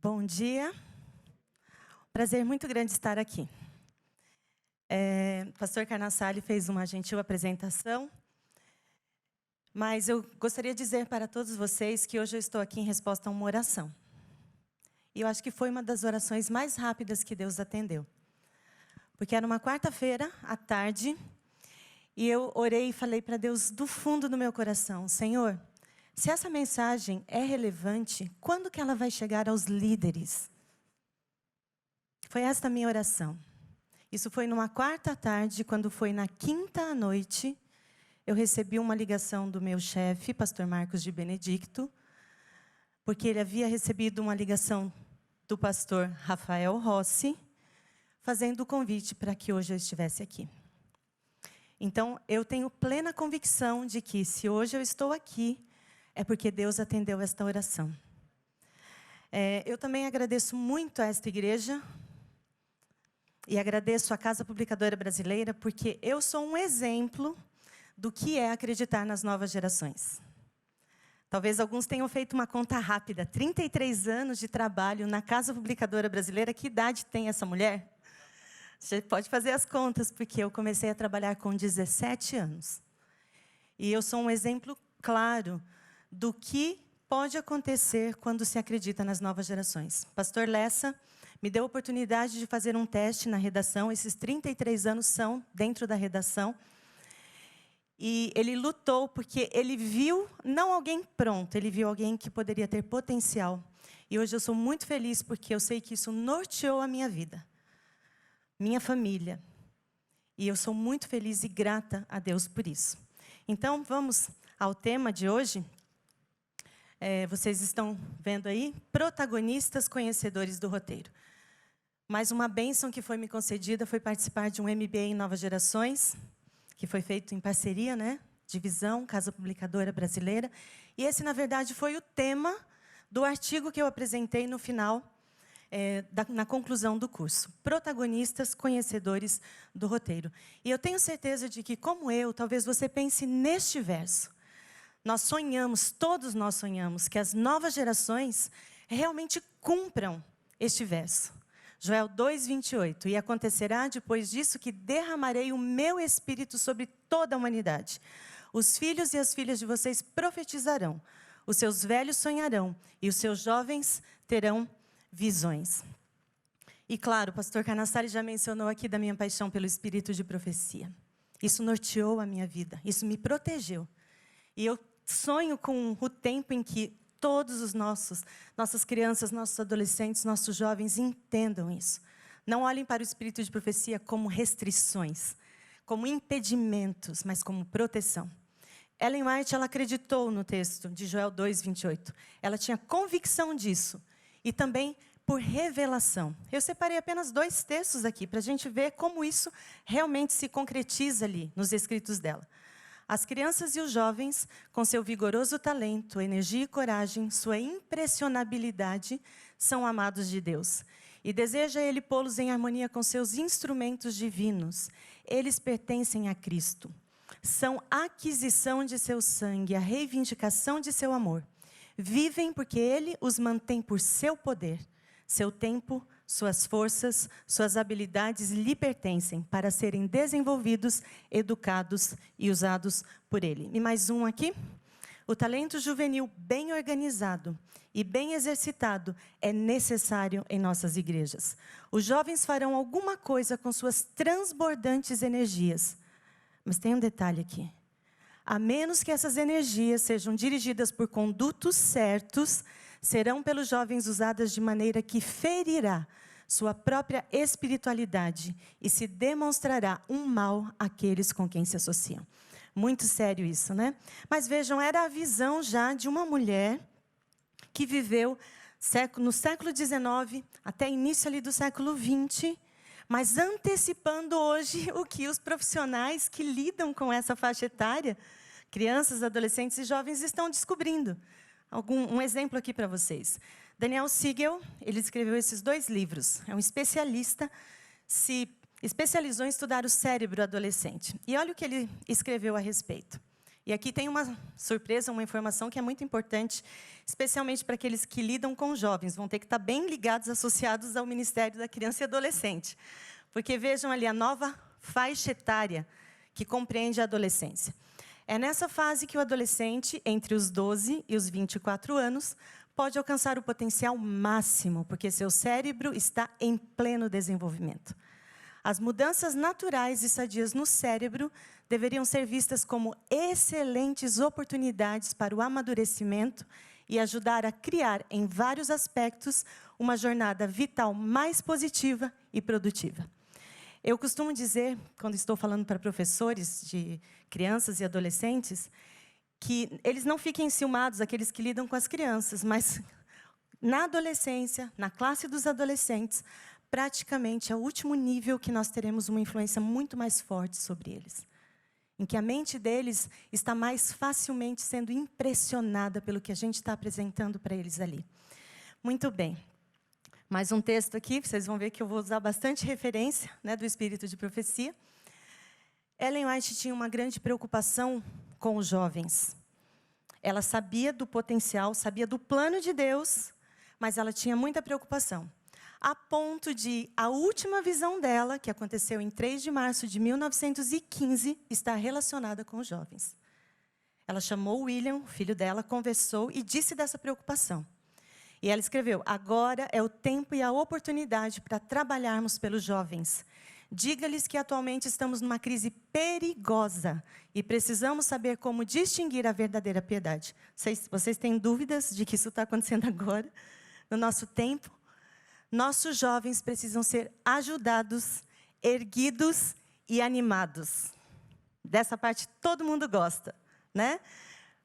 Bom dia. Prazer muito grande estar aqui. O pastor Carnassali fez uma gentil apresentação, mas eu gostaria de dizer para todos vocês que hoje eu estou aqui em resposta a uma oração. E eu acho que foi uma das orações mais rápidas que Deus atendeu. Porque era uma quarta-feira, à tarde, e eu orei e falei para Deus do fundo do meu coração: Senhor, se essa mensagem é relevante, quando que ela vai chegar aos líderes? Foi esta a minha oração. Isso foi numa quarta tarde, quando foi na quinta à noite, eu recebi uma ligação do meu chefe, pastor Marcos de Benedicto, porque ele havia recebido uma ligação do pastor Rafael Rossi, fazendo o convite para que hoje eu estivesse aqui. Então, eu tenho plena convicção de que, se hoje eu estou aqui, é porque Deus atendeu esta oração. Eu também agradeço muito a esta igreja, e agradeço a Casa Publicadora Brasileira, porque eu sou um exemplo do que é acreditar nas novas gerações. Talvez alguns tenham feito uma conta rápida, 33 anos de trabalho na Casa Publicadora Brasileira. Que idade tem essa mulher? Você pode fazer as contas, porque eu comecei a trabalhar com 17 anos. E eu sou um exemplo claro do que pode acontecer quando se acredita nas novas gerações. Pastor Lessa me deu a oportunidade de fazer um teste na redação. Esses 33 anos são dentro da redação. E ele lutou porque ele viu, não alguém pronto, ele viu alguém que poderia ter potencial. E hoje eu sou muito feliz porque eu sei que isso norteou a minha vida, minha família. E eu sou muito feliz e grata a Deus por isso. Então, vamos ao tema de hoje. Vocês estão vendo aí, protagonistas conhecedores do roteiro. Mais uma bênção que foi me concedida foi participar de um MBA em Novas Gerações, que foi feito em parceria, Divisão, Casa Publicadora Brasileira. E esse, na verdade, foi o tema do artigo que eu apresentei no final, na conclusão do curso. Protagonistas conhecedores do roteiro. E eu tenho certeza de que, como eu, talvez você pense neste verso. Nós sonhamos, todos nós sonhamos, que as novas gerações realmente cumpram este verso. Joel 2:28. E acontecerá depois disso que derramarei o meu espírito sobre toda a humanidade. Os filhos e as filhas de vocês profetizarão, os seus velhos sonharão e os seus jovens terão visões. E claro, o pastor Carnassali já mencionou aqui da minha paixão pelo espírito de profecia. Isso norteou a minha vida, isso me protegeu. E eu sonho com o tempo em que todos os nossas crianças, nossos adolescentes, nossos jovens entendam isso. Não olhem para o espírito de profecia como restrições, como impedimentos, mas como proteção. Ellen White, ela acreditou no texto de Joel 2:28. Ela tinha convicção disso. E também por revelação. Eu separei apenas 2 textos aqui, para a gente ver como isso realmente se concretiza ali, nos escritos dela. As crianças e os jovens, com seu vigoroso talento, energia e coragem, sua impressionabilidade, são amados de Deus. E deseja Ele pô-los em harmonia com seus instrumentos divinos. Eles pertencem a Cristo. São a aquisição de seu sangue, a reivindicação de seu amor. Vivem porque Ele os mantém por seu poder. Seu tempo, suas forças, suas habilidades lhe pertencem para serem desenvolvidos, educados e usados por Ele. E mais um aqui. O talento juvenil bem organizado e bem exercitado é necessário em nossas igrejas. Os jovens farão alguma coisa com suas transbordantes energias. Mas tem um detalhe aqui. A menos que essas energias sejam dirigidas por condutos certos, serão pelos jovens usadas de maneira que ferirá sua própria espiritualidade e se demonstrará um mal àqueles com quem se associam. Muito sério isso, Mas vejam, era a visão já de uma mulher que viveu no século XIX até início ali do século XX, mas antecipando hoje o que os profissionais que lidam com essa faixa etária, crianças, adolescentes e jovens, estão descobrindo. Um exemplo aqui para vocês. Daniel Siegel, ele escreveu esses 2 livros. É um especialista, se especializou em estudar o cérebro adolescente. E olha o que ele escreveu a respeito. E aqui tem uma surpresa, uma informação que é muito importante, especialmente para aqueles que lidam com jovens. Vão ter que estar bem ligados, associados ao Ministério da Criança e Adolescente. Porque vejam ali a nova faixa etária que compreende a adolescência. É nessa fase que o adolescente, entre os 12 e os 24 anos, pode alcançar o potencial máximo, porque seu cérebro está em pleno desenvolvimento. As mudanças naturais e sadias no cérebro deveriam ser vistas como excelentes oportunidades para o amadurecimento e ajudar a criar, em vários aspectos, uma jornada vital mais positiva e produtiva. Eu costumo dizer, quando estou falando para professores de crianças e adolescentes, que eles não fiquem enciumados, aqueles que lidam com as crianças, mas na adolescência, na classe dos adolescentes, praticamente é o último nível que nós teremos uma influência muito mais forte sobre eles. Em que a mente deles está mais facilmente sendo impressionada pelo que a gente está apresentando para eles ali. Muito bem. Mais um texto aqui, vocês vão ver que eu vou usar bastante referência, né, do espírito de profecia. Ellen White tinha uma grande preocupação com os jovens. Ela sabia do potencial, sabia do plano de Deus, mas ela tinha muita preocupação. A ponto de a última visão dela, que aconteceu em 3 de março de 1915, estar relacionada com os jovens. Ela chamou William, o filho dela, conversou e disse dessa preocupação. E ela escreveu: agora é o tempo e a oportunidade para trabalharmos pelos jovens. Diga-lhes que atualmente estamos numa crise perigosa e precisamos saber como distinguir a verdadeira piedade. Vocês têm dúvidas de que isso está acontecendo agora, no nosso tempo? Nossos jovens precisam ser ajudados, erguidos e animados. Dessa parte todo mundo gosta, né?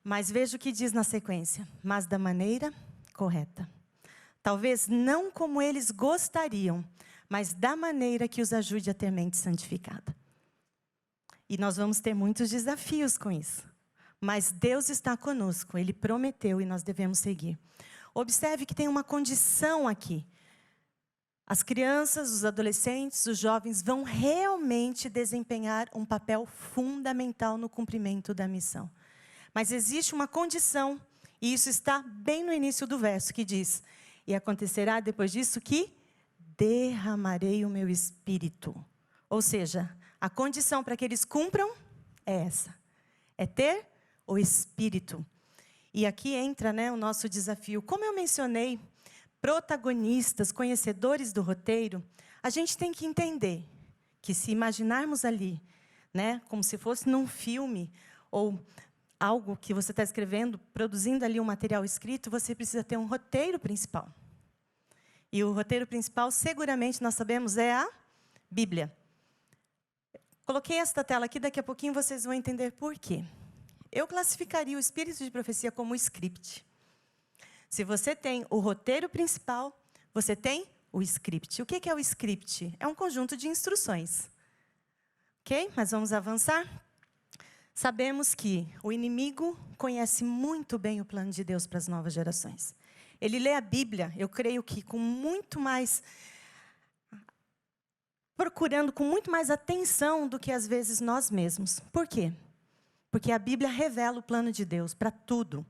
Mas veja o que diz na sequência. Mas da maneira correta. Talvez não como eles gostariam, mas da maneira que os ajude a ter mente santificada. E nós vamos ter muitos desafios com isso. Mas Deus está conosco, Ele prometeu e nós devemos seguir. Observe que tem uma condição aqui. As crianças, os adolescentes, os jovens vão realmente desempenhar um papel fundamental no cumprimento da missão. Mas existe uma condição, e isso está bem no início do verso, que diz: e acontecerá depois disso que derramarei o meu espírito. Ou seja, a condição para que eles cumpram é essa. É ter o espírito. E aqui entra, né, o nosso desafio. Como eu mencionei, protagonistas, conhecedores do roteiro, a gente tem que entender que se imaginarmos ali, né, como se fosse num filme, ou algo que você está escrevendo, produzindo ali um material escrito, você precisa ter um roteiro principal. E o roteiro principal, seguramente, nós sabemos, é a Bíblia. Coloquei esta tela aqui, daqui a pouquinho vocês vão entender por quê. Eu classificaria o espírito de profecia como script. Se você tem o roteiro principal, você tem o script. O que é o script? É um conjunto de instruções. Ok? Mas vamos avançar? Sabemos que o inimigo conhece muito bem o plano de Deus para as novas gerações. Ele lê a Bíblia, eu creio que com muito mais... procurando com muito mais atenção do que às vezes nós mesmos. Por quê? Porque a Bíblia revela o plano de Deus para tudo.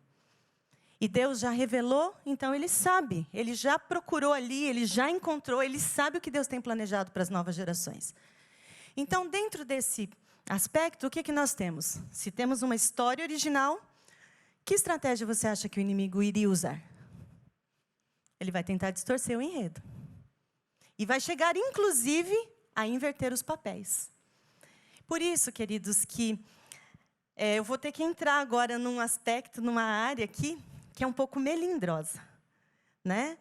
E Deus já revelou, então Ele sabe. Ele já procurou ali, Ele já encontrou, Ele sabe o que Deus tem planejado para as novas gerações. Então, dentro desse aspecto, o que nós temos? Se temos uma história original, que estratégia você acha que o inimigo iria usar? Ele vai tentar distorcer o enredo. E vai chegar, inclusive, a inverter os papéis. Por isso, queridos, que eu vou ter que entrar agora num aspecto, numa área aqui, que é um pouco melindrosa, né?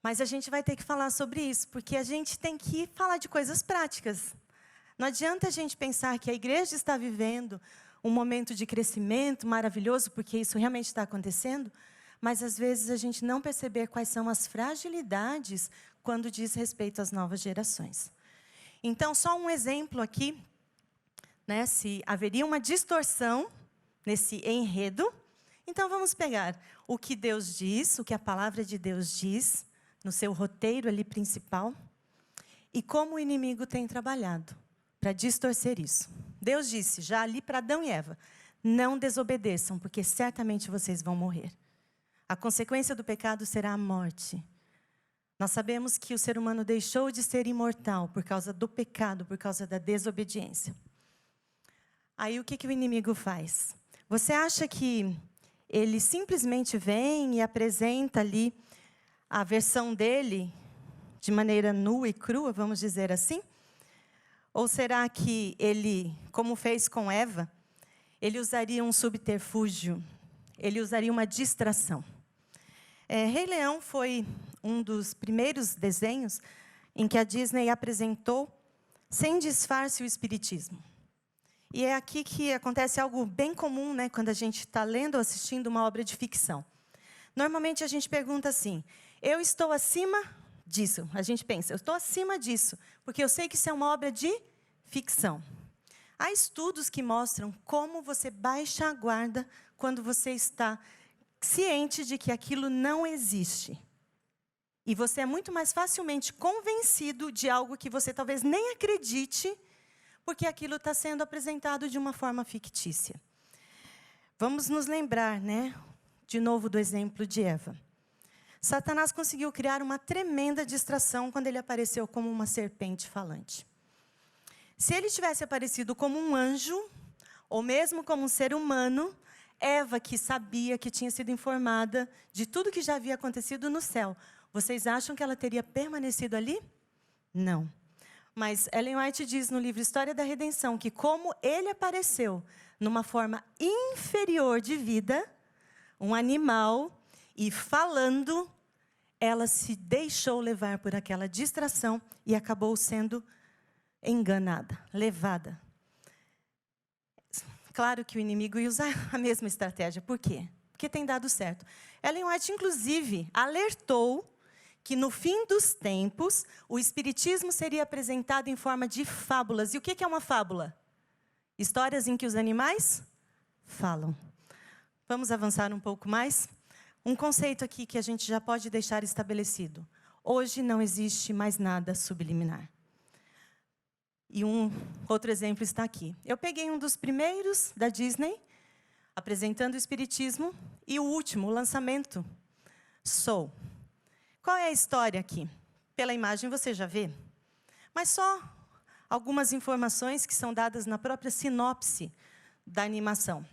Mas a gente vai ter que falar sobre isso, porque a gente tem que falar de coisas práticas. Não adianta a gente pensar que a igreja está vivendo um momento de crescimento maravilhoso, porque isso realmente está acontecendo, mas às vezes a gente não perceber quais são as fragilidades quando diz respeito às novas gerações. Então, só um exemplo aqui, né, se haveria uma distorção nesse enredo, então vamos pegar o que Deus diz, o que a palavra de Deus diz, no seu roteiro ali principal, e como o inimigo tem trabalhado para distorcer isso. Deus disse, já ali para Adão e Eva, não desobedeçam, porque certamente vocês vão morrer. A consequência do pecado será a morte. Nós sabemos que o ser humano deixou de ser imortal por causa do pecado, por causa da desobediência. Aí o que o inimigo faz? Você acha que ele simplesmente vem e apresenta ali a versão dele de maneira nua e crua, vamos dizer assim? Ou será que ele, como fez com Eva, ele usaria um subterfúgio, ele usaria uma distração? Rei Leão foi um dos primeiros desenhos em que a Disney apresentou, sem disfarce, o espiritismo. E é aqui que acontece algo bem comum, né, quando a gente está lendo ou assistindo uma obra de ficção. Normalmente a gente pergunta assim, eu estou acima disso. A gente pensa, eu estou acima disso, porque eu sei que isso é uma obra de ficção. Há estudos que mostram como você baixa a guarda quando você está ciente de que aquilo não existe. E você é muito mais facilmente convencido de algo que você talvez nem acredite, porque aquilo está sendo apresentado de uma forma fictícia. Vamos nos lembrar, né, de novo do exemplo de Eva. Satanás conseguiu criar uma tremenda distração quando ele apareceu como uma serpente falante. Se ele tivesse aparecido como um anjo, ou mesmo como um ser humano, Eva, que sabia, que tinha sido informada de tudo que já havia acontecido no céu, vocês acham que ela teria permanecido ali? Não. Mas Ellen White diz no livro História da Redenção que como ele apareceu numa forma inferior de vida, um animal, e falando, ela se deixou levar por aquela distração e acabou sendo enganada, levada. Claro que o inimigo ia usar a mesma estratégia. Por quê? Porque tem dado certo. Ellen White, inclusive, alertou que no fim dos tempos, o espiritismo seria apresentado em forma de fábulas. E o que é uma fábula? Histórias em que os animais falam. Vamos avançar um pouco mais? Um conceito aqui que a gente já pode deixar estabelecido. Hoje não existe mais nada subliminar. E um outro exemplo está aqui. Eu peguei um dos primeiros da Disney, apresentando o espiritismo, e o último, o lançamento, Soul. Qual é a história aqui? Pela imagem você já vê. Mas só algumas informações que são dadas na própria sinopse da animação.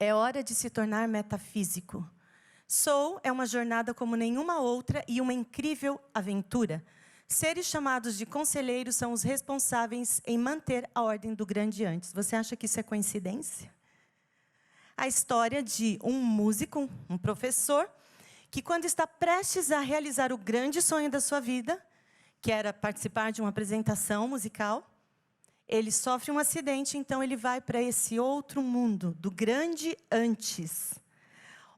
É hora de se tornar metafísico. Soul é uma jornada como nenhuma outra e uma incrível aventura. Seres chamados de conselheiros são os responsáveis em manter a ordem do grande antes. Você acha que isso é coincidência? A história de um músico, um professor, que quando está prestes a realizar o grande sonho da sua vida, que era participar de uma apresentação musical, ele sofre um acidente, então ele vai para esse outro mundo, do grande antes,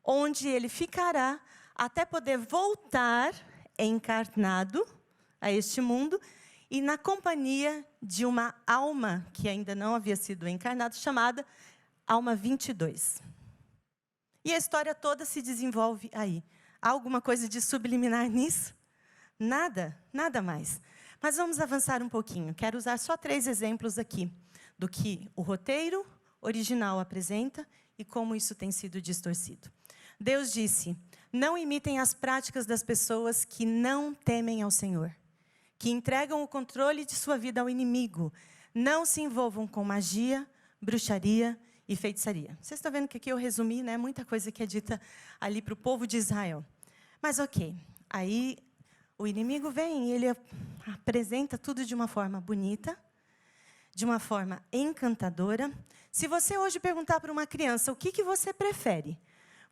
onde ele ficará até poder voltar encarnado a este mundo e na companhia de uma alma que ainda não havia sido encarnada, chamada Alma 22. E a história toda se desenvolve aí. Há alguma coisa de subliminar nisso? Nada, nada mais. Mas vamos avançar um pouquinho. Quero usar só 3 exemplos aqui do que o roteiro original apresenta e como isso tem sido distorcido. Deus disse, não imitem as práticas das pessoas que não temem ao Senhor, que entregam o controle de sua vida ao inimigo. Não se envolvam com magia, bruxaria e feitiçaria. Vocês estão vendo que aqui eu resumi, né? Muita coisa que é dita ali para o povo de Israel. Mas ok, aí o inimigo vem e ele apresenta tudo de uma forma bonita, de uma forma encantadora. Se você hoje perguntar para uma criança o que você prefere,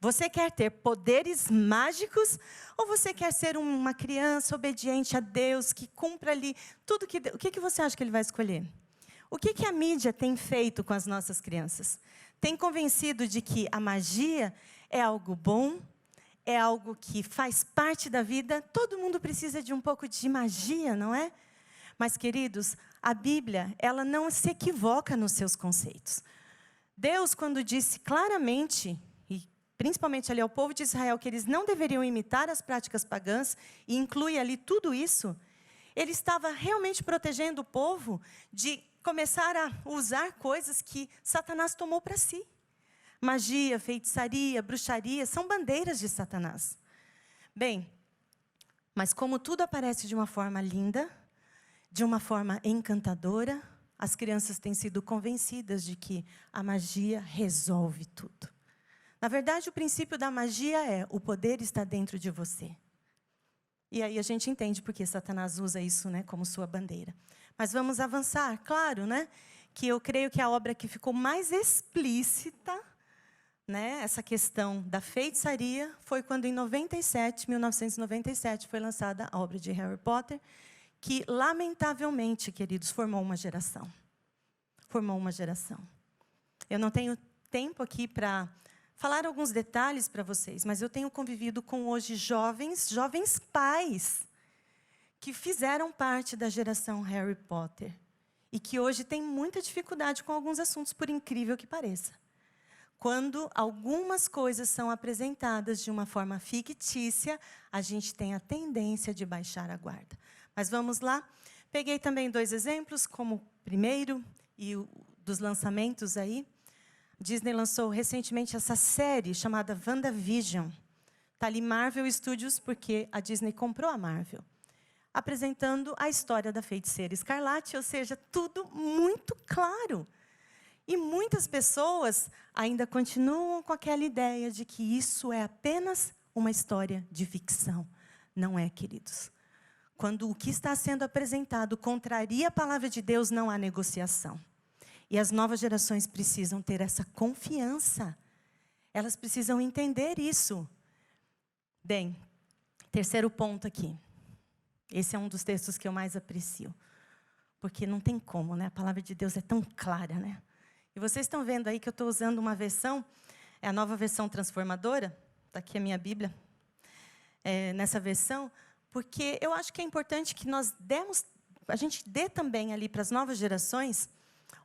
você quer ter poderes mágicos ou você quer ser uma criança obediente a Deus, que cumpra ali tudo que... O que você acha que ele vai escolher? O que a mídia tem feito com as nossas crianças? Tem convencido de que a magia é algo bom, é algo que faz parte da vida. Todo mundo precisa de um pouco de magia, não é? Mas, queridos, a Bíblia, ela não se equivoca nos seus conceitos. Deus, quando disse claramente, e principalmente ali ao povo de Israel, que eles não deveriam imitar as práticas pagãs, e inclui ali tudo isso, ele estava realmente protegendo o povo de começar a usar coisas que Satanás tomou para si. Magia, feitiçaria, bruxaria, são bandeiras de Satanás. Bem, mas como tudo aparece de uma forma linda, de uma forma encantadora, as crianças têm sido convencidas de que a magia resolve tudo. Na verdade, o princípio da magia é: o poder está dentro de você. E aí a gente entende porque Satanás usa isso, né, como sua bandeira. Mas vamos avançar. Claro, né, que eu creio que a obra que ficou mais explícita, né, essa questão da feitiçaria, foi quando em 1997, foi lançada a obra de Harry Potter, que, lamentavelmente, queridos, formou uma geração. Formou uma geração. Eu não tenho tempo aqui para falar alguns detalhes para vocês, mas eu tenho convivido com hoje jovens pais, que fizeram parte da geração Harry Potter, e que hoje têm muita dificuldade com alguns assuntos, por incrível que pareça. Quando algumas coisas são apresentadas de uma forma fictícia, a gente tem a tendência de baixar a guarda. Mas vamos lá. Peguei também 2 exemplos, como o primeiro e dos lançamentos aí. Disney lançou recentemente essa série chamada WandaVision. Está ali Marvel Studios, porque a Disney comprou a Marvel. Apresentando a história da feiticeira Escarlate, ou seja, tudo muito claro. E muitas pessoas ainda continuam com aquela ideia de que isso é apenas uma história de ficção. Não é, queridos. Quando o que está sendo apresentado contraria a palavra de Deus, não há negociação. E as novas gerações precisam ter essa confiança. Elas precisam entender isso. Bem, terceiro ponto aqui. Esse é um dos textos que eu mais aprecio. Porque não tem como, né? A palavra de Deus é tão clara, né? E vocês estão vendo aí que eu estou usando uma versão, é a nova versão transformadora. Está aqui a minha Bíblia. Nessa versão, porque eu acho que é importante que a gente dê também ali para as novas gerações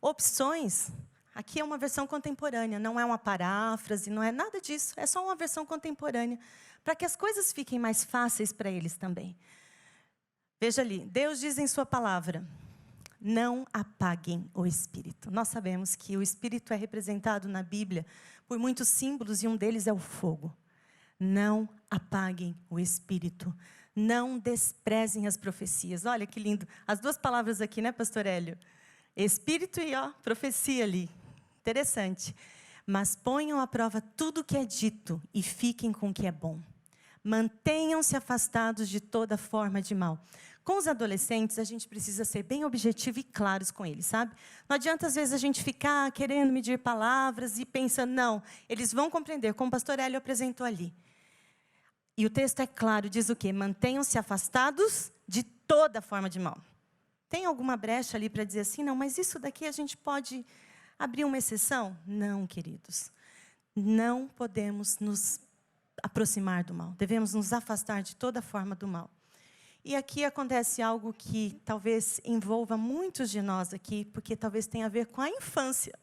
opções. Aqui é uma versão contemporânea, não é uma paráfrase, não é nada disso, é só uma versão contemporânea, para que as coisas fiquem mais fáceis para eles também. Veja ali, Deus diz em sua palavra: não apaguem o Espírito. Nós sabemos que o Espírito é representado na Bíblia por muitos símbolos, e um deles é o fogo. Não apaguem o Espírito. Não desprezem as profecias. Olha que lindo. As 2 palavras aqui, né, pastor Hélio? Espírito e profecia ali. Interessante. Mas ponham à prova tudo o que é dito e fiquem com o que é bom. Mantenham-se afastados de toda forma de mal. Com os adolescentes, a gente precisa ser bem objetivo e claros com eles, sabe? Não adianta, às vezes, a gente ficar querendo medir palavras e pensando, não, eles vão compreender, como o pastor Hélio apresentou ali. E o texto é claro, diz o quê? Mantenham-se afastados de toda forma de mal. Tem alguma brecha ali para dizer assim, não, mas isso daqui a gente pode abrir uma exceção? Não, queridos. Não podemos nos aproximar do mal. Devemos nos afastar de toda forma do mal. E aqui acontece algo que talvez envolva muitos de nós aqui, porque talvez tenha a ver com a infância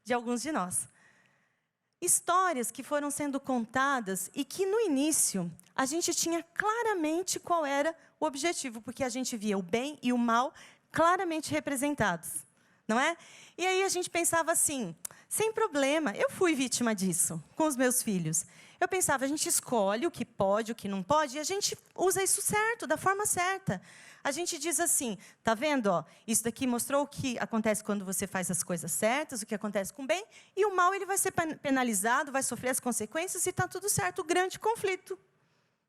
de alguns de nós. Histórias que foram sendo contadas e que, no início, a gente tinha claramente qual era o objetivo, porque a gente via o bem e o mal claramente representados, não é? E aí a gente pensava assim, sem problema, eu fui vítima disso com os meus filhos. Eu pensava, a gente escolhe o que pode, o que não pode, e a gente usa isso certo, da forma certa. A gente diz assim, tá vendo? Ó, isso daqui mostrou o que acontece quando você faz as coisas certas, o que acontece com o bem, e o mal ele vai ser penalizado, vai sofrer as consequências e está tudo certo, o grande conflito.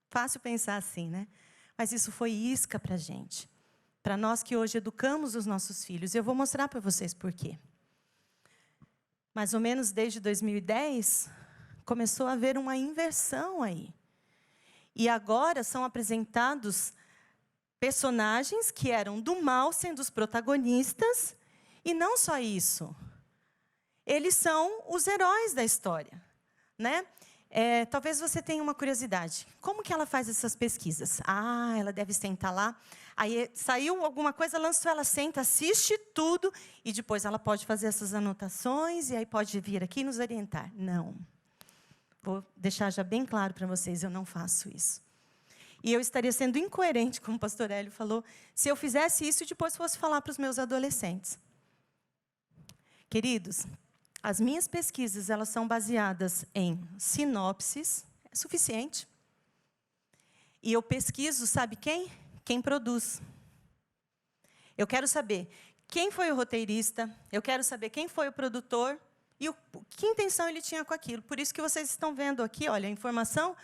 Fácil pensar assim, né? Mas isso foi isca para a gente. Para nós que hoje educamos os nossos filhos. Eu vou mostrar para vocês por quê. Mais ou menos desde 2010, começou a haver uma inversão aí. E agora são apresentados personagens que eram do mal sendo os protagonistas, e não só isso. Eles são os heróis da história, né? Talvez você tenha uma curiosidade. Como que ela faz essas pesquisas? Ah, ela deve sentar lá. Aí saiu alguma coisa, lançou, ela senta, assiste tudo, e depois ela pode fazer essas anotações, e aí pode vir aqui nos orientar. Não. Vou deixar já bem claro para vocês, eu não faço isso. E eu estaria sendo incoerente, como o pastor Hélio falou, se eu fizesse isso e depois fosse falar para os meus adolescentes. Queridos, As minhas pesquisas, elas são baseadas em sinopses, é suficiente. E eu pesquiso, sabe quem? Quem produz. Eu quero saber quem foi o roteirista, eu quero saber quem foi o produtor e que intenção ele tinha com aquilo. Por isso que vocês estão vendo aqui, olha, a informação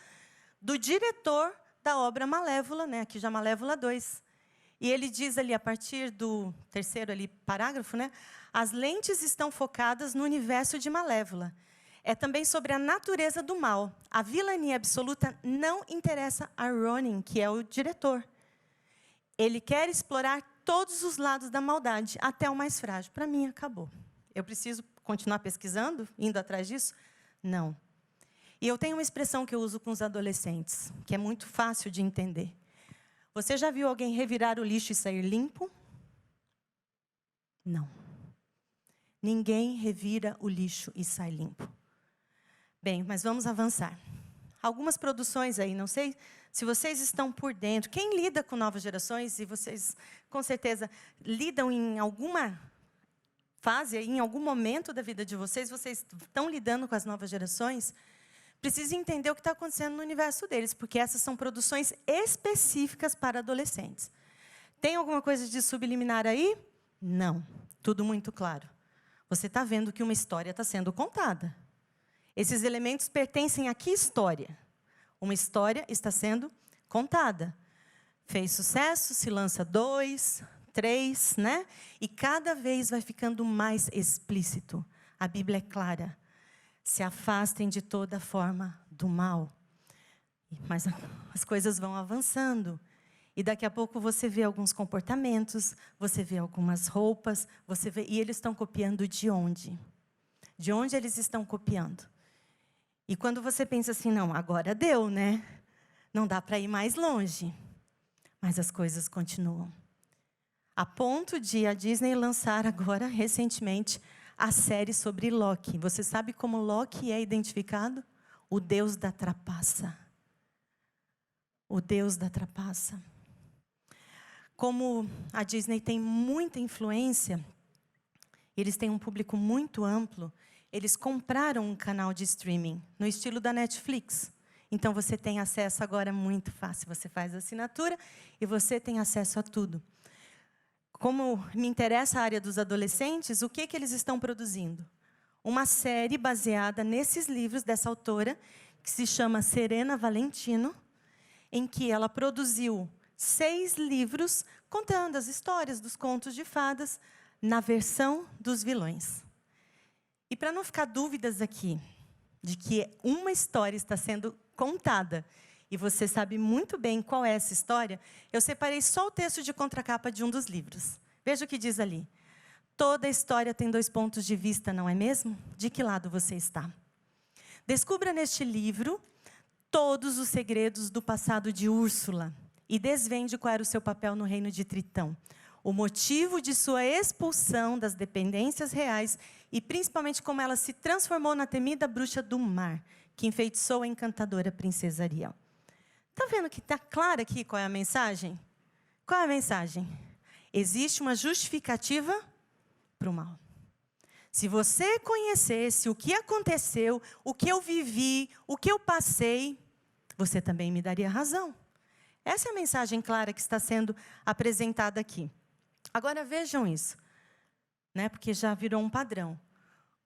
do diretor da obra Malévola, né? Aqui já Malévola 2. E ele diz ali, a partir do terceiro ali, parágrafo, né? As lentes estão focadas no universo de Malévola. É também sobre a natureza do mal. A vilania absoluta não interessa a Ronin, que é o diretor. Ele quer explorar todos os lados da maldade, até o mais frágil. Para mim, acabou. Eu preciso continuar pesquisando, indo atrás disso? Não. E eu tenho uma expressão que eu uso com os adolescentes, que é muito fácil de entender. Você já viu alguém revirar o lixo e sair limpo? Não. Ninguém revira o lixo e sai limpo. Bem, mas vamos avançar. Algumas produções aí, não sei se vocês estão por dentro. Quem lida com novas gerações, e vocês, com certeza, lidam em alguma fase, em algum momento da vida de vocês, vocês estão lidando com as novas gerações, precisa entender o que está acontecendo no universo deles, porque essas são produções específicas para adolescentes. Tem alguma coisa de subliminar aí? Não. Tudo muito claro. Você está vendo que uma história está sendo contada. Esses elementos pertencem a que história? Uma história está sendo contada. Fez sucesso, se lança 2, 3, né? E cada vez vai ficando mais explícito. A Bíblia é clara. Se afastem de toda forma do mal. Mas as coisas vão avançando. E daqui a pouco você vê alguns comportamentos, você vê algumas roupas, e eles estão copiando de onde? De onde eles estão copiando? E quando você pensa assim, não, agora deu, né? Não dá para ir mais longe. Mas as coisas continuam. A ponto de a Disney lançar agora, recentemente, a série sobre Loki. Você sabe como Loki é identificado? O Deus da trapaça. O Deus da trapaça. Como a Disney tem muita influência, eles têm um público muito amplo, eles compraram um canal de streaming, no estilo da Netflix. Então, você tem acesso agora muito fácil. Você faz a assinatura e você tem acesso a tudo. Como me interessa a área dos adolescentes, o que eles estão produzindo? Uma série baseada nesses livros dessa autora, que se chama Serena Valentino, em que ela produziu 6 livros contando as histórias dos contos de fadas na versão dos vilões. E para não ficar dúvidas aqui de que uma história está sendo contada, e você sabe muito bem qual é essa história, eu separei só o texto de contracapa de um dos livros. Veja o que diz ali. Toda história tem 2 pontos de vista, não é mesmo? De que lado você está? Descubra neste livro todos os segredos do passado de Úrsula e desvende qual era o seu papel no reino de Tritão, o motivo de sua expulsão das dependências reais e principalmente como ela se transformou na temida bruxa do mar, que enfeitiçou a encantadora princesa Ariel. Está vendo que está clara aqui qual é a mensagem? Qual é a mensagem? Existe uma justificativa para o mal. Se você conhecesse o que aconteceu, o que eu vivi, o que eu passei, você também me daria razão. Essa é a mensagem clara que está sendo apresentada aqui. Agora vejam isso, né? Porque já virou um padrão.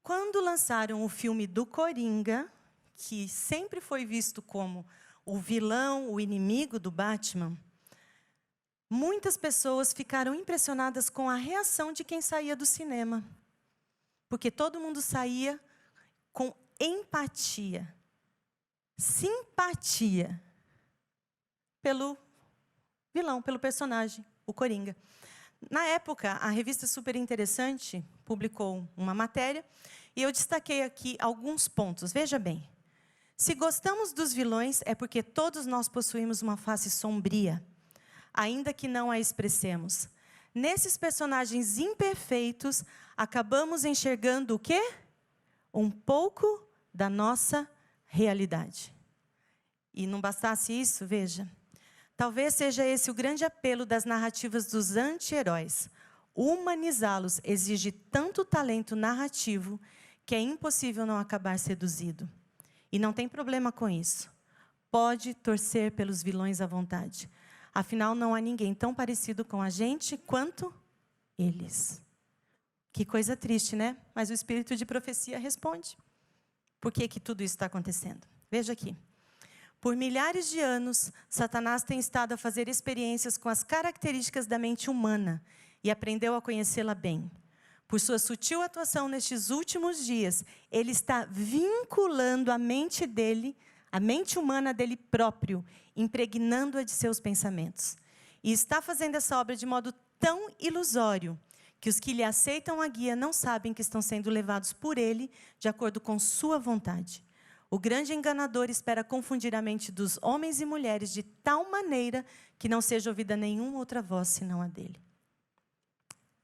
Quando lançaram o filme do Coringa, que sempre foi visto como o vilão, o inimigo do Batman, muitas pessoas ficaram impressionadas com a reação de quem saía do cinema. Porque todo mundo saía com empatia, simpatia pelo vilão, pelo personagem, o Coringa. Na época, a revista Super Interessante publicou uma matéria e eu destaquei aqui alguns pontos. Veja bem, se gostamos dos vilões é porque todos nós possuímos uma face sombria, ainda que não a expressemos. Nesses personagens imperfeitos, acabamos enxergando o quê? Um pouco da nossa realidade. E não bastasse isso, veja. Talvez seja esse o grande apelo das narrativas dos anti-heróis. Humanizá-los exige tanto talento narrativo que é impossível não acabar seduzido. E não tem problema com isso. Pode torcer pelos vilões à vontade. Afinal, não há ninguém tão parecido com a gente quanto eles. Que coisa triste, né? Mas o espírito de profecia responde. Por que tudo isso está acontecendo? Veja aqui. Por milhares de anos, Satanás tem estado a fazer experiências com as características da mente humana e aprendeu a conhecê-la bem. Por sua sutil atuação nestes últimos dias, ele está vinculando a mente dele, a mente humana dele próprio, impregnando-a de seus pensamentos. E está fazendo essa obra de modo tão ilusório que os que lhe aceitam a guia não sabem que estão sendo levados por ele de acordo com sua vontade. O grande enganador espera confundir a mente dos homens e mulheres de tal maneira que não seja ouvida nenhuma outra voz senão a dele.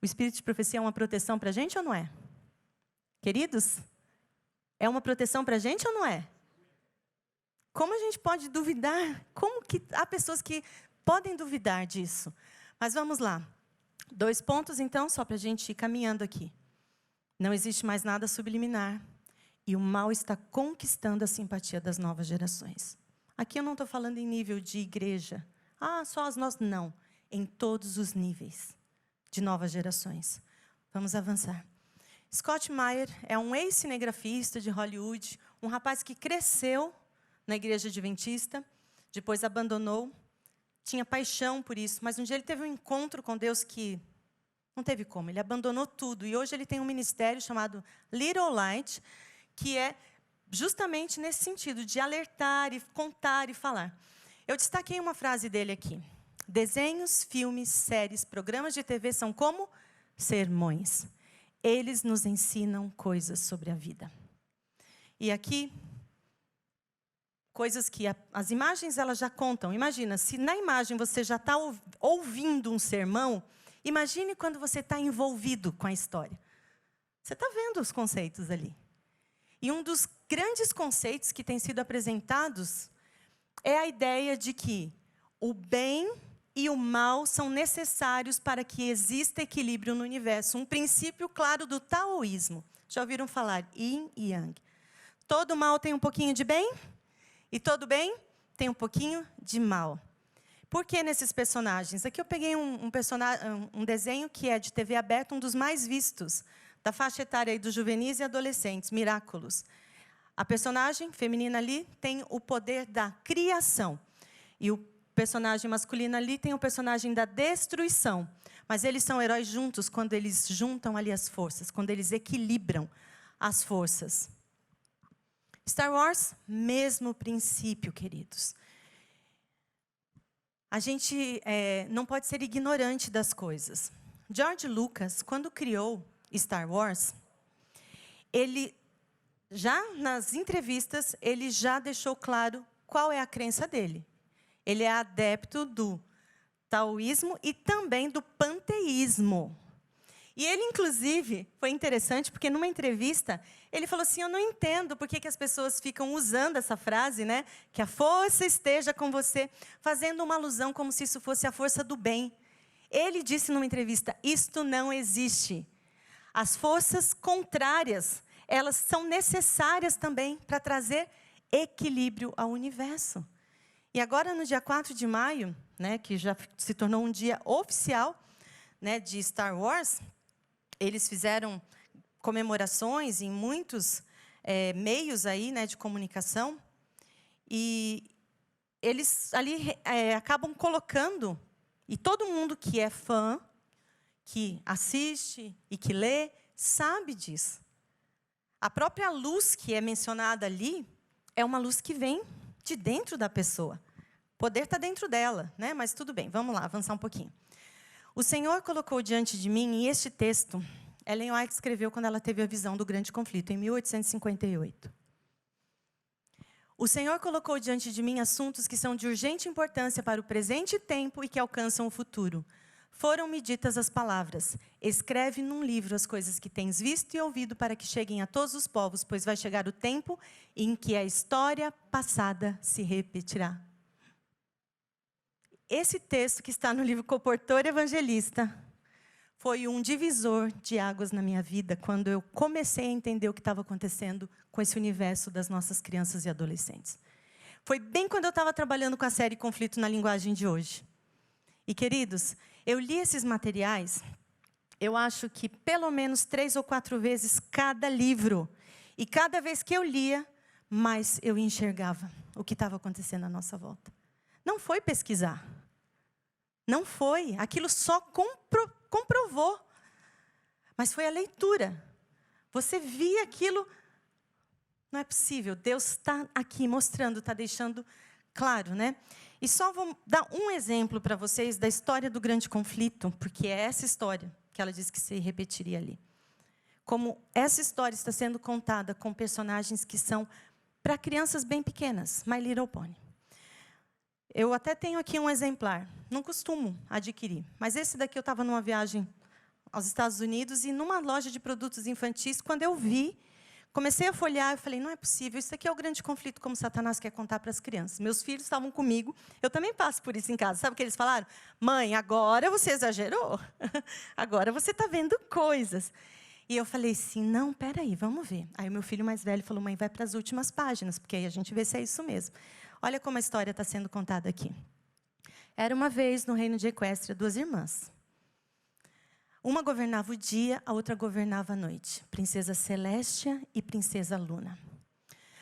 O espírito de profecia é uma proteção para a gente ou não é? Queridos, é uma proteção para a gente ou não é? Como a gente pode duvidar? Como que há pessoas que podem duvidar disso? Mas vamos lá. 2 pontos, então, só para a gente ir caminhando aqui. Não existe mais nada subliminar. E o mal está conquistando a simpatia das novas gerações. Aqui eu não estou falando em nível de igreja. Só as nossas. Não. Em todos os níveis de novas gerações. Vamos avançar. Scott Meyer é um ex-cinegrafista de Hollywood, um rapaz que cresceu na igreja adventista, depois abandonou, tinha paixão por isso, mas um dia ele teve um encontro com Deus que não teve como, ele abandonou tudo. E hoje ele tem um ministério chamado Little Light, que é justamente nesse sentido, de alertar, e contar e falar. Eu destaquei uma frase dele aqui. Desenhos, filmes, séries, programas de TV são como sermões. Eles nos ensinam coisas sobre a vida. E aqui, coisas que as imagens elas já contam. Imagina, se na imagem você já está ouvindo um sermão, imagine quando você está envolvido com a história. Você está vendo os conceitos ali. E um dos grandes conceitos que tem sido apresentados é a ideia de que o bem e o mal são necessários para que exista equilíbrio no universo. Um princípio claro do taoísmo. Já ouviram falar? Yin e Yang. Todo mal tem um pouquinho de bem e todo bem tem um pouquinho de mal. Por que nesses personagens? Aqui eu peguei um desenho que é de TV aberta, um dos mais vistos, da faixa etária aí dos juvenis e adolescentes, Miraculous. A personagem feminina ali tem o poder da criação. E o personagem masculino ali tem o personagem da destruição. Mas eles são heróis juntos quando eles juntam ali as forças, quando eles equilibram as forças. Star Wars, mesmo princípio, queridos. A gente não pode ser ignorante das coisas. George Lucas, quando criou Star Wars, ele já nas entrevistas, ele já deixou claro qual é a crença dele. Ele é adepto do taoísmo e também do panteísmo. E ele, inclusive, foi interessante, porque numa entrevista, ele falou assim, eu não entendo por que as pessoas ficam usando essa frase, né? Que a força esteja com você, fazendo uma alusão como se isso fosse a força do bem. Ele disse numa entrevista, isto não existe. As forças contrárias, elas são necessárias também para trazer equilíbrio ao universo. E agora, no dia 4 de maio, né, que já se tornou um dia oficial, né, de Star Wars, eles fizeram comemorações em muitos meios aí, né, de comunicação. E eles ali acabam colocando, e todo mundo que é fã, que assiste e que lê, sabe disso. A própria luz que é mencionada ali é uma luz que vem de dentro da pessoa. O poder está dentro dela, né? Mas tudo bem, vamos lá, avançar um pouquinho. O Senhor colocou diante de mim, e este texto, Ellen White escreveu quando ela teve a visão do grande conflito, em 1858. O Senhor colocou diante de mim assuntos que são de urgente importância para o presente tempo e que alcançam o futuro. Foram-me ditas as palavras, escreve num livro as coisas que tens visto e ouvido para que cheguem a todos os povos, pois vai chegar o tempo em que a história passada se repetirá. Esse texto que está no livro Comportor Evangelista foi um divisor de águas na minha vida, quando eu comecei a entender o que estava acontecendo com esse universo das nossas crianças e adolescentes. Foi bem quando eu estava trabalhando com a série Conflito na Linguagem de Hoje. E, queridos, eu li esses materiais, eu acho que pelo menos 3 ou 4 vezes cada livro. E cada vez que eu lia, mais eu enxergava o que estava acontecendo à nossa volta. Não foi pesquisar. Não foi. Aquilo só comprovou. Mas foi a leitura. Você via aquilo. Não é possível. Deus está aqui mostrando, está deixando claro, né? E só vou dar um exemplo para vocês da história do grande conflito, porque é essa história que ela disse que se repetiria ali. Como essa história está sendo contada com personagens que são para crianças bem pequenas, My Little Pony. Eu até tenho aqui um exemplar, não costumo adquirir, mas esse daqui eu estava numa viagem aos Estados Unidos e numa loja de produtos infantis, quando eu vi, comecei a folhear, eu falei, não é possível, isso aqui é o grande conflito como Satanás quer contar para as crianças. Meus filhos estavam comigo, eu também passo por isso em casa. Sabe o que eles falaram? Mãe, agora você exagerou, agora você está vendo coisas. E eu falei assim, não, peraí, vamos ver. Aí o meu filho mais velho falou, mãe, vai para as últimas páginas, porque aí a gente vê se é isso mesmo. Olha como a história está sendo contada aqui. Era uma vez no reino de Equestria 2 irmãs. Uma governava o dia, a outra governava a noite. Princesa Celestia e Princesa Luna.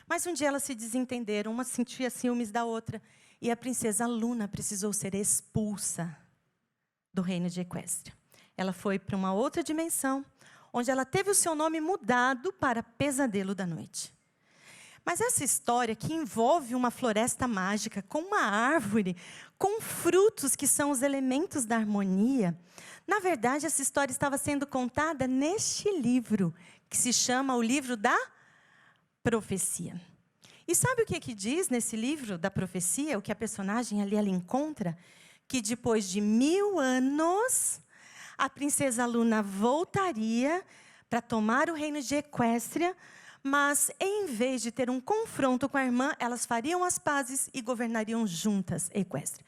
Mas um dia elas se desentenderam, uma sentia ciúmes da outra. E a Princesa Luna precisou ser expulsa do reino de Equestria. Ela foi para uma outra dimensão, onde ela teve o seu nome mudado para Pesadelo da Noite. Mas essa história que envolve uma floresta mágica, com uma árvore, com frutos que são os elementos da harmonia, na verdade, essa história estava sendo contada neste livro, que se chama o livro da profecia. E sabe o que diz nesse livro da profecia, o que a personagem ali ela encontra? Que depois de 1000 anos, a princesa Luna voltaria para tomar o reino de Equestria, mas, em vez de ter um confronto com a irmã, elas fariam as pazes e governariam juntas Equestria.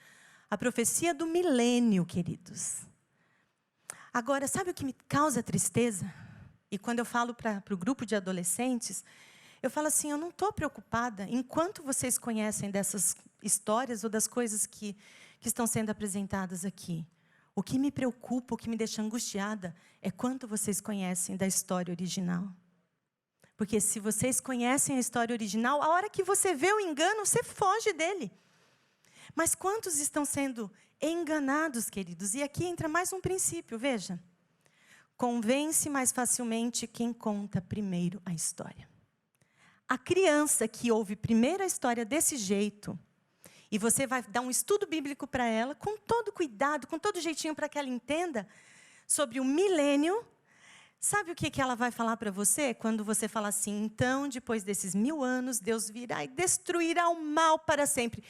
A profecia do milênio, queridos. Agora, sabe o que me causa tristeza? E quando eu falo para o grupo de adolescentes, eu falo assim, eu não estou preocupada, enquanto vocês conhecem dessas histórias ou das coisas que estão sendo apresentadas aqui. O que me preocupa, o que me deixa angustiada, é quanto vocês conhecem da história original. Porque se vocês conhecem a história original, a hora que você vê o engano, você foge dele. Mas quantos estão sendo enganados, queridos? E aqui entra mais um princípio, veja. Convence mais facilmente quem conta primeiro a história. A criança que ouve primeiro a história desse jeito, e você vai dar um estudo bíblico para ela, com todo cuidado, com todo jeitinho para que ela entenda, sobre o milênio. Sabe o que ela vai falar para você? Quando você fala assim, então, depois desses 1000 anos, Deus virá e destruirá o mal para sempre.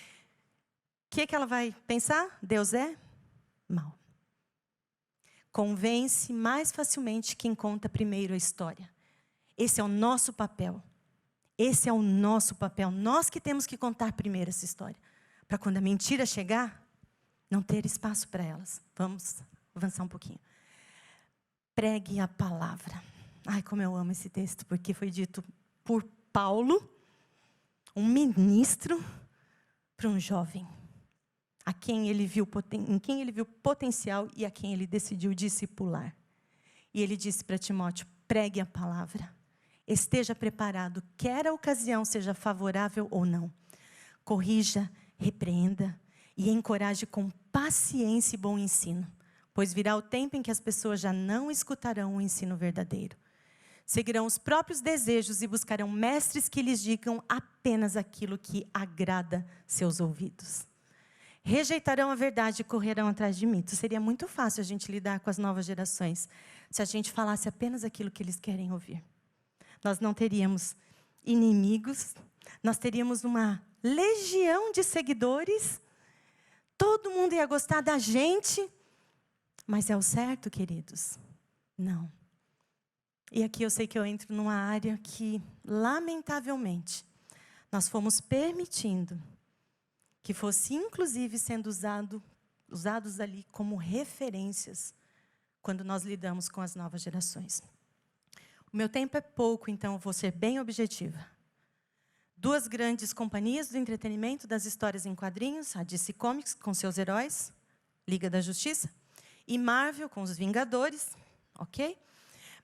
O que ela vai pensar? Deus é mal. Convence mais facilmente quem conta primeiro a história. Esse é o nosso papel. Esse é o nosso papel. Nós que temos que contar primeiro essa história. Para quando a mentira chegar, não ter espaço para elas. Vamos avançar um pouquinho. Pregue a palavra. Ai, como eu amo esse texto, porque foi dito por Paulo, um ministro, para um jovem, em quem ele viu potencial e a quem ele decidiu discipular. E ele disse para Timóteo, pregue a palavra. Esteja preparado, quer a ocasião seja favorável ou não. Corrija, repreenda e encoraje com paciência e bom ensino. Pois virá o tempo em que as pessoas já não escutarão o ensino verdadeiro. Seguirão os próprios desejos e buscarão mestres que lhes digam apenas aquilo que agrada seus ouvidos. Rejeitarão a verdade e correrão atrás de mitos. Seria muito fácil a gente lidar com as novas gerações se a gente falasse apenas aquilo que eles querem ouvir. Nós não teríamos inimigos, nós teríamos uma legião de seguidores, todo mundo ia gostar da gente. Mas é o certo, queridos? Não. E aqui eu sei que eu entro numa área que, lamentavelmente, nós fomos permitindo que fosse, inclusive, sendo usados ali como referências, quando nós lidamos com as novas gerações. O meu tempo é pouco, então eu vou ser bem objetiva. 2 grandes companhias do entretenimento das histórias em quadrinhos, a DC Comics com seus heróis, Liga da Justiça, e Marvel com os Vingadores, ok?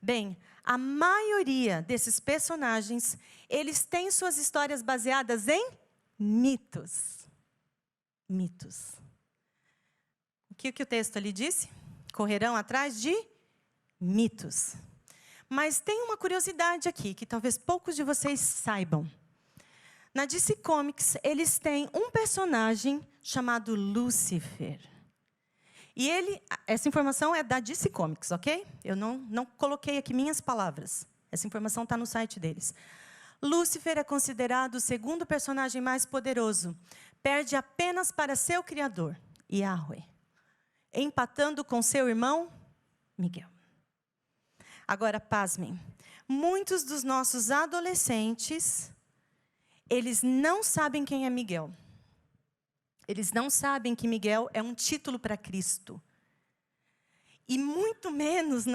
Bem, a maioria desses personagens, eles têm suas histórias baseadas em mitos. Mitos. O que o texto ali disse? Correrão atrás de mitos. Mas tem uma curiosidade aqui, que talvez poucos de vocês saibam. Na DC Comics, eles têm um personagem chamado Lúcifer. E essa informação é da DC Comics, ok? Eu não coloquei aqui minhas palavras. Essa informação está no site deles. Lúcifer é considerado o segundo personagem mais poderoso. Perde apenas para seu criador, Yahweh, empatando com seu irmão, Miguel. Agora, pasmem. Muitos dos nossos adolescentes, eles não sabem quem é Miguel. Eles não sabem que Miguel é um título para Cristo. E muito menos,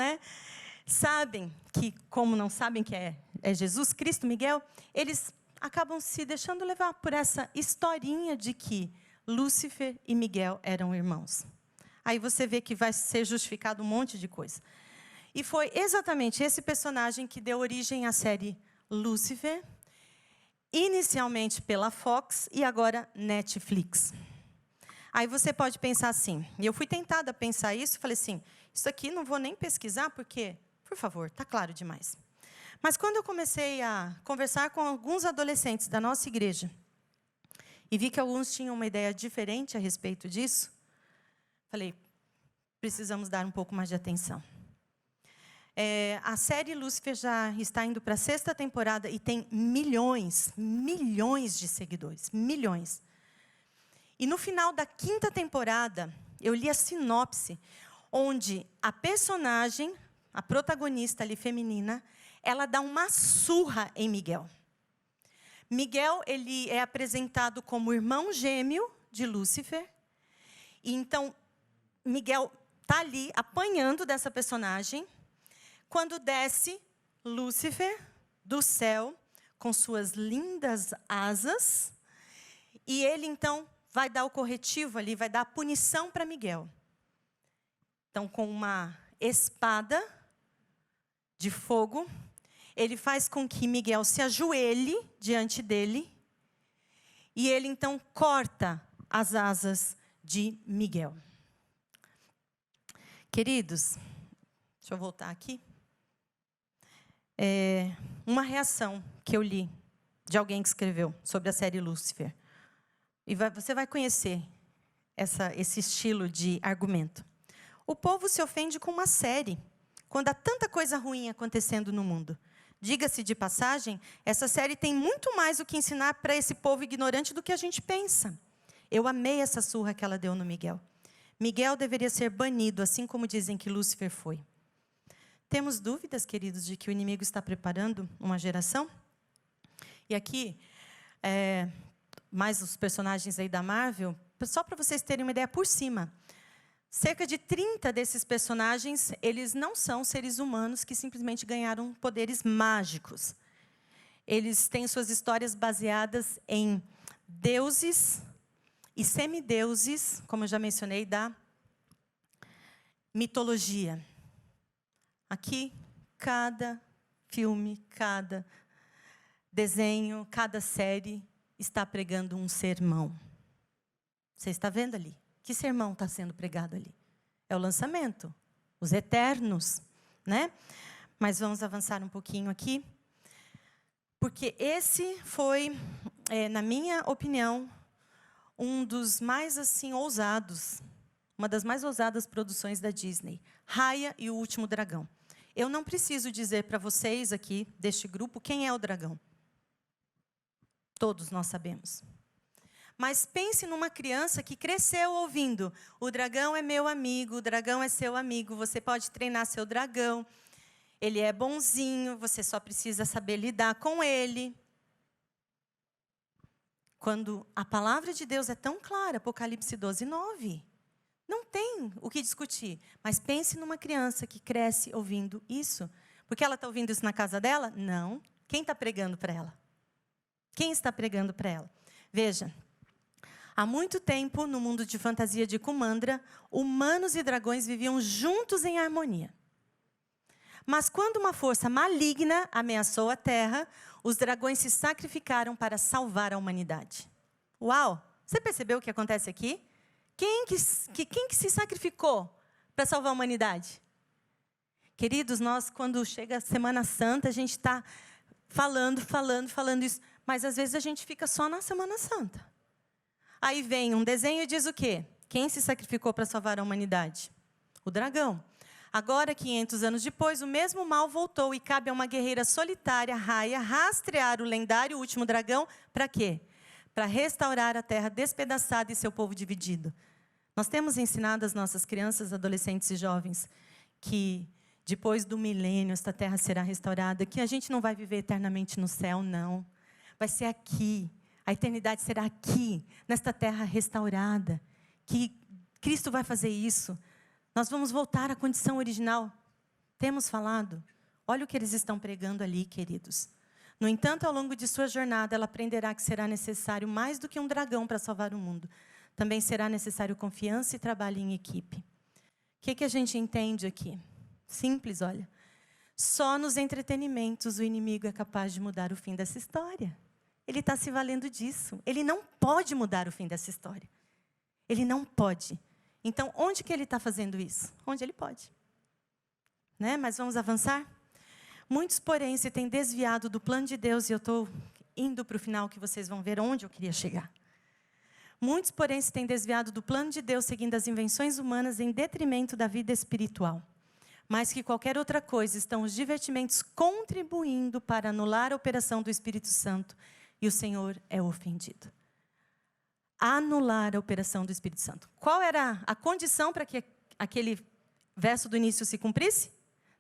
sabem que, como não sabem que é Jesus Cristo, Miguel, eles acabam se deixando levar por essa historinha de que Lúcifer e Miguel eram irmãos. Aí você vê que vai ser justificado um monte de coisa. E foi exatamente esse personagem que deu origem à série Lúcifer, inicialmente pela Fox e agora Netflix. Aí você pode pensar assim, e eu fui tentada a pensar isso, falei assim, isso aqui não vou nem pesquisar, porque, por favor, está claro demais. Mas quando eu comecei a conversar com alguns adolescentes da nossa igreja, e vi que alguns tinham uma ideia diferente a respeito disso, falei, precisamos dar um pouco mais de atenção. A série Lúcifer já está indo para a 6ª temporada e tem milhões de seguidores, milhões. E no final da 5ª temporada, eu li a sinopse, onde a personagem, a protagonista ali feminina, ela dá uma surra em Miguel. Miguel, ele é apresentado como irmão gêmeo de Lúcifer. E então, Miguel está ali apanhando dessa personagem, quando desce Lúcifer do céu com suas lindas asas, e ele então vai dar o corretivo ali, vai dar a punição para Miguel. Então, com uma espada de fogo, ele faz com que Miguel se ajoelhe diante dele, e ele então corta as asas de Miguel. Queridos, deixa eu voltar aqui. Uma reação que eu li de alguém que escreveu sobre a série Lúcifer. E você vai conhecer esse estilo de argumento. O povo se ofende com uma série, quando há tanta coisa ruim acontecendo no mundo. Diga-se de passagem, essa série tem muito mais o que ensinar para esse povo ignorante do que a gente pensa. Eu amei essa surra que ela deu no Miguel. Miguel deveria ser banido, assim como dizem que Lúcifer foi. Temos dúvidas, queridos, de que o inimigo está preparando uma geração? E aqui, mais os personagens aí da Marvel, só para vocês terem uma ideia por cima. Cerca de 30 desses personagens, eles não são seres humanos que simplesmente ganharam poderes mágicos. Eles têm suas histórias baseadas em deuses e semideuses, como eu já mencionei, da mitologia. Aqui, cada filme, cada desenho, cada série está pregando um sermão. Você está vendo ali? Que sermão está sendo pregado ali? É o lançamento, os eternos, Mas vamos avançar um pouquinho aqui. Porque esse foi, na minha opinião, um dos mais ousados, uma das mais ousadas produções da Disney. Raya e o Último Dragão. Eu não preciso dizer para vocês aqui, deste grupo, quem é o dragão. Todos nós sabemos. Mas pense numa criança que cresceu ouvindo, o dragão é meu amigo, o dragão é seu amigo, você pode treinar seu dragão, ele é bonzinho, você só precisa saber lidar com ele. Quando a palavra de Deus é tão clara, Apocalipse 12:9, Não tem o que discutir. Mas pense numa criança que cresce ouvindo isso. Porque ela está ouvindo isso na casa dela? Não. Quem está pregando para ela? Quem está pregando para ela? Veja, há muito tempo, no mundo de fantasia de Kumandra, humanos e dragões viviam juntos em harmonia. Mas quando uma força maligna ameaçou a Terra, os dragões se sacrificaram para salvar a humanidade. Uau! Você percebeu o que acontece aqui? Quem que se sacrificou para salvar a humanidade? Queridos, nós, quando chega a Semana Santa, a gente está falando isso, mas às vezes a gente fica só na Semana Santa. Aí vem um desenho e diz o quê? Quem se sacrificou para salvar a humanidade? O dragão. Agora, 500 anos depois, o mesmo mal voltou e cabe a uma guerreira solitária, Raia, rastrear o lendário último dragão, para quê? Para restaurar a terra despedaçada e seu povo dividido. Nós temos ensinado às nossas crianças, adolescentes e jovens que depois do milênio esta terra será restaurada, que a gente não vai viver eternamente no céu, não. Vai ser aqui. A eternidade será aqui, nesta terra restaurada, que Cristo vai fazer isso. Nós vamos voltar à condição original. Temos falado. Olha o que eles estão pregando ali, queridos. No entanto, ao longo de sua jornada, ela aprenderá que será necessário mais do que um dragão para salvar o mundo. Também será necessário confiança e trabalho em equipe. O que a gente entende aqui? Simples, olha. Só nos entretenimentos o inimigo é capaz de mudar o fim dessa história. Ele está se valendo disso. Ele não pode mudar o fim dessa história. Ele não pode. Então, onde que ele está fazendo isso? Onde ele pode. Né? Mas vamos avançar? Muitos, porém, se têm desviado do plano de Deus, e eu estou indo para o final, que vocês vão ver onde eu queria chegar. Muitos, porém, se têm desviado do plano de Deus, seguindo as invenções humanas em detrimento da vida espiritual. Mais que qualquer outra coisa, estão os divertimentos contribuindo para anular a operação do Espírito Santo, e o Senhor é ofendido. Anular a operação do Espírito Santo. Qual era a condição para que aquele verso do início se cumprisse?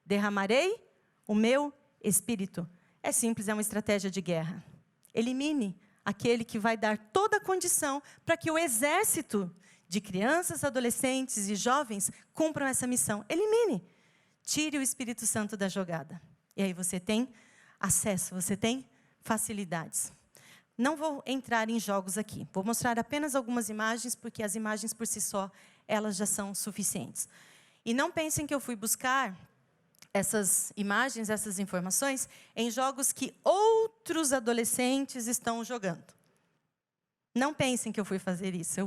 Derramarei o meu Espírito. É simples, é uma estratégia de guerra. Elimine aquele que vai dar toda a condição para que o exército de crianças, adolescentes e jovens cumpram essa missão. Elimine. Tire o Espírito Santo da jogada. E aí você tem acesso, você tem facilidades. Não vou entrar em jogos aqui. Vou mostrar apenas algumas imagens, porque as imagens por si só, elas já são suficientes. E não pensem que eu fui buscar essas imagens, essas informações, em jogos que outros adolescentes estão jogando. Não pensem que eu fui fazer isso.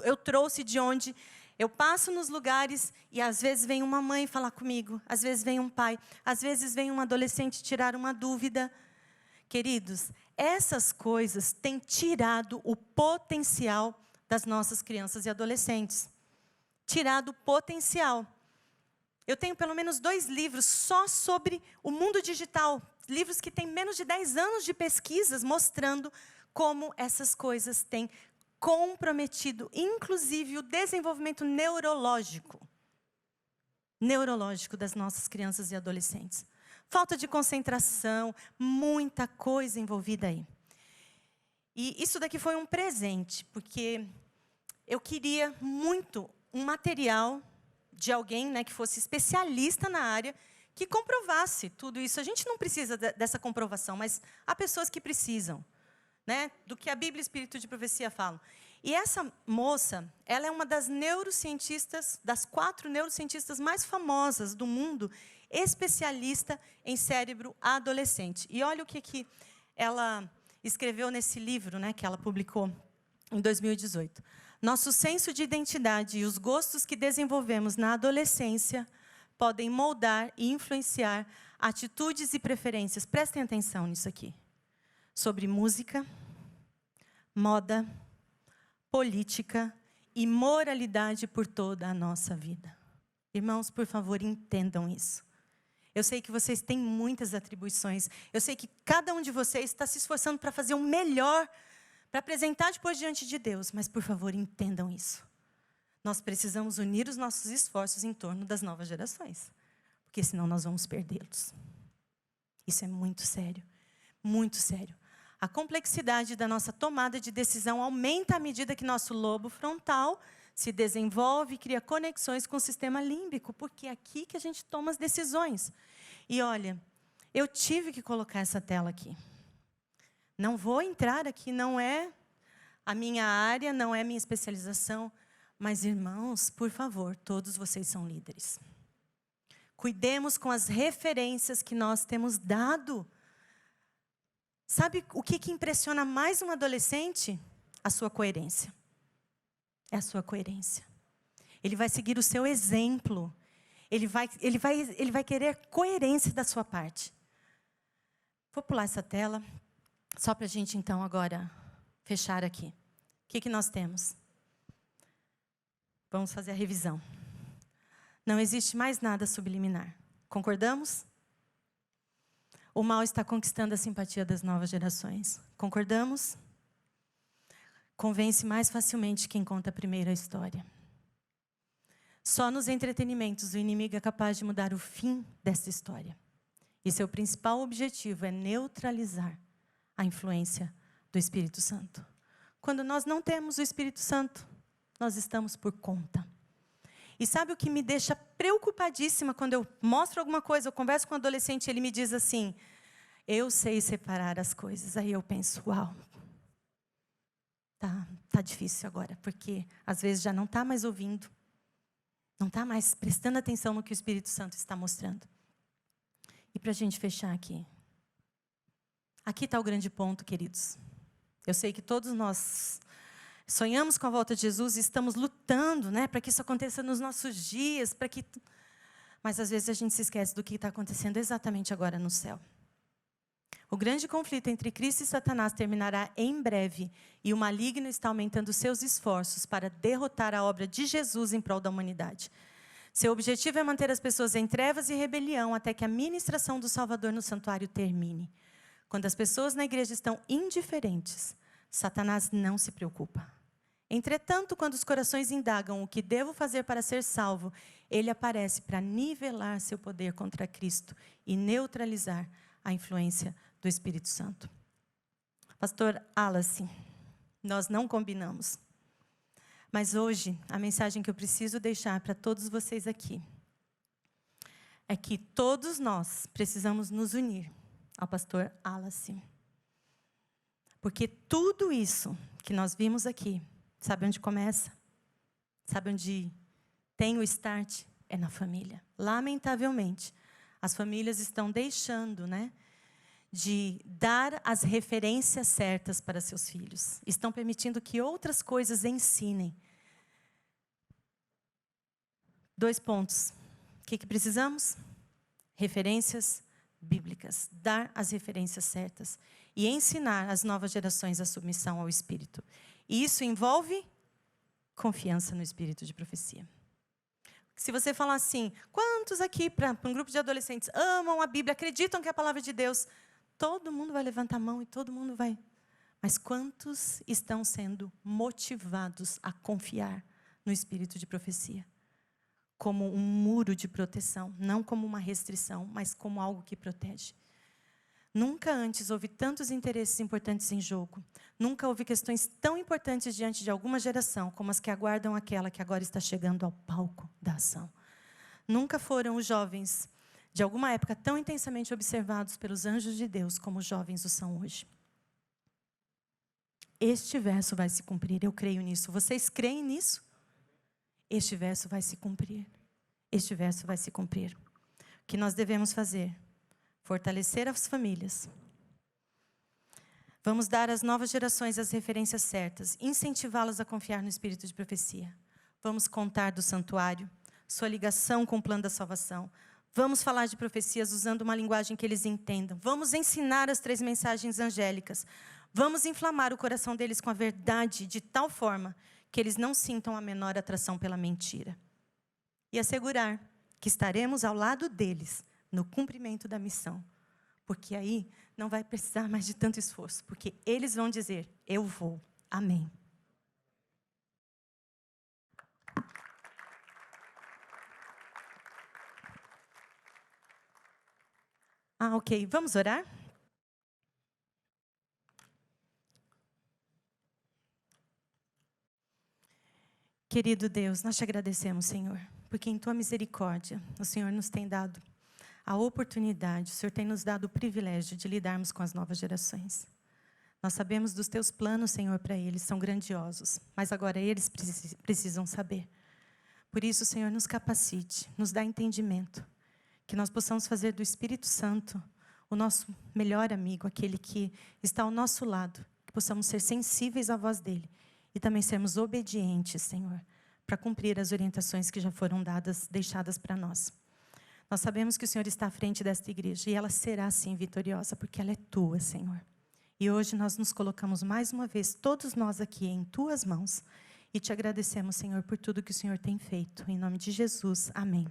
Eu trouxe de onde eu passo nos lugares e às vezes vem uma mãe falar comigo, às vezes vem um pai, às vezes vem um adolescente tirar uma dúvida. Queridos, essas coisas têm tirado o potencial das nossas crianças e adolescentes. Tirado o potencial. Eu tenho pelo menos 2 livros só sobre o mundo digital. Livros que têm menos de 10 anos de pesquisas mostrando como essas coisas têm comprometido, inclusive, o desenvolvimento neurológico das nossas crianças e adolescentes. Falta de concentração, muita coisa envolvida aí. E isso daqui foi um presente, porque eu queria muito um material de alguém, né, que fosse especialista na área, que comprovasse tudo isso. A gente não precisa dessa comprovação, mas há pessoas que precisam, né, do que a Bíblia e o Espírito de Profecia falam. E essa moça, ela é uma das neurocientistas, das 4 neurocientistas mais famosas do mundo, especialista em cérebro adolescente. E olha o que ela escreveu nesse livro, né, que ela publicou em 2018. Nosso senso de identidade e os gostos que desenvolvemos na adolescência podem moldar e influenciar atitudes e preferências. Prestem atenção nisso aqui. Sobre música, moda, política e moralidade por toda a nossa vida. Irmãos, por favor, entendam isso. Eu sei que vocês têm muitas atribuições. Eu sei que cada um de vocês está se esforçando para fazer o melhor, para apresentar depois diante de Deus. Mas, por favor, entendam isso. Nós precisamos unir os nossos esforços em torno das novas gerações. Porque senão nós vamos perdê-los. Isso é muito sério. Muito sério. A complexidade da nossa tomada de decisão aumenta à medida que nosso lobo frontal se desenvolve e cria conexões com o sistema límbico, porque é aqui que a gente toma as decisões. E olha, eu tive que colocar essa tela aqui. Não vou entrar aqui, não é a minha área, não é a minha especialização, mas, irmãos, por favor, todos vocês são líderes. Cuidemos com as referências que nós temos dado. Sabe o que impressiona mais um adolescente? A sua coerência. É a sua coerência. Ele vai seguir o seu exemplo. Ele vai querer coerência da sua parte. Vou pular essa tela, só para a gente, então, agora fechar aqui. O que nós temos? Vamos fazer a revisão. Não existe mais nada subliminar. Concordamos? O mal está conquistando a simpatia das novas gerações. Concordamos? Convence mais facilmente quem conta primeiro a história. Só nos entretenimentos o inimigo é capaz de mudar o fim dessa história. E seu principal objetivo é neutralizar a influência do Espírito Santo. Quando nós não temos o Espírito Santo, nós estamos por conta. E sabe o que me deixa preocupadíssima quando eu mostro alguma coisa, eu converso com um adolescente e ele me diz assim, eu sei separar as coisas. Aí eu penso, uau, tá difícil agora, porque às vezes já não está mais ouvindo, não está mais prestando atenção no que o Espírito Santo está mostrando. E para a gente fechar aqui está o grande ponto, queridos. Eu sei que todos nós sonhamos com a volta de Jesus e estamos lutando, né, para que isso aconteça nos nossos dias, mas às vezes a gente se esquece do que está acontecendo exatamente agora no céu. O grande conflito entre Cristo e Satanás terminará em breve e o maligno está aumentando seus esforços para derrotar a obra de Jesus em prol da humanidade. Seu objetivo é manter as pessoas em trevas e rebelião até que a ministração do Salvador no santuário termine. Quando as pessoas na igreja estão indiferentes, Satanás não se preocupa. Entretanto, quando os corações indagam o que devo fazer para ser salvo, ele aparece para nivelar seu poder contra Cristo e neutralizar a influência do Espírito Santo. Pastor Wallace, nós não combinamos. Mas hoje, a mensagem que eu preciso deixar para todos vocês aqui é que todos nós precisamos nos unir ao pastor Wallace. Porque tudo isso que nós vimos aqui, sabe onde começa? Sabe onde tem o start? É na família. Lamentavelmente, as famílias estão deixando, né, de dar as referências certas para seus filhos. Estão permitindo que outras coisas ensinem. 2 pontos. O que precisamos? Referências bíblicas. Dar as referências certas. E ensinar as novas gerações a submissão ao Espírito. E isso envolve confiança no Espírito de profecia. Se você falar assim, quantos aqui, para um grupo de adolescentes, amam a Bíblia, acreditam que é a palavra de Deus? Todo mundo vai levantar a mão e todo mundo vai. Mas quantos estão sendo motivados a confiar no Espírito de profecia? Como um muro de proteção, não como uma restrição, mas como algo que protege. Nunca antes houve tantos interesses importantes em jogo. Nunca houve questões tão importantes diante de alguma geração como as que aguardam aquela que agora está chegando ao palco da ação. Nunca foram os jovens de alguma época tão intensamente observados pelos anjos de Deus como os jovens o são hoje. Este verso vai se cumprir, eu creio nisso. Vocês creem nisso? Este verso vai se cumprir. Este verso vai se cumprir. O que nós devemos fazer? Fortalecer as famílias. Vamos dar às novas gerações as referências certas, incentivá-las a confiar no Espírito de profecia. Vamos contar do santuário, sua ligação com o plano da salvação. Vamos falar de profecias usando uma linguagem que eles entendam. Vamos ensinar as 3 mensagens angélicas. Vamos inflamar o coração deles com a verdade de tal forma que eles não sintam a menor atração pela mentira. E assegurar que estaremos ao lado deles no cumprimento da missão. Porque aí não vai precisar mais de tanto esforço. Porque eles vão dizer, eu vou. Amém. Ok. Vamos orar? Querido Deus, nós te agradecemos, Senhor, porque em Tua misericórdia, o Senhor nos tem dado a oportunidade, o Senhor tem nos dado o privilégio de lidarmos com as novas gerações. Nós sabemos dos Teus planos, Senhor, para eles, são grandiosos, mas agora eles precisam saber. Por isso, Senhor, nos capacite, nos dá entendimento, que nós possamos fazer do Espírito Santo o nosso melhor amigo, aquele que está ao nosso lado, que possamos ser sensíveis à voz dEle e também sermos obedientes, Senhor, para cumprir as orientações que já foram deixadas para nós. Nós sabemos que o Senhor está à frente desta igreja e ela será, sim, vitoriosa, porque ela é Tua, Senhor. E hoje nós nos colocamos mais uma vez, todos nós aqui, em Tuas mãos, e te agradecemos, Senhor, por tudo que o Senhor tem feito. Em nome de Jesus, amém.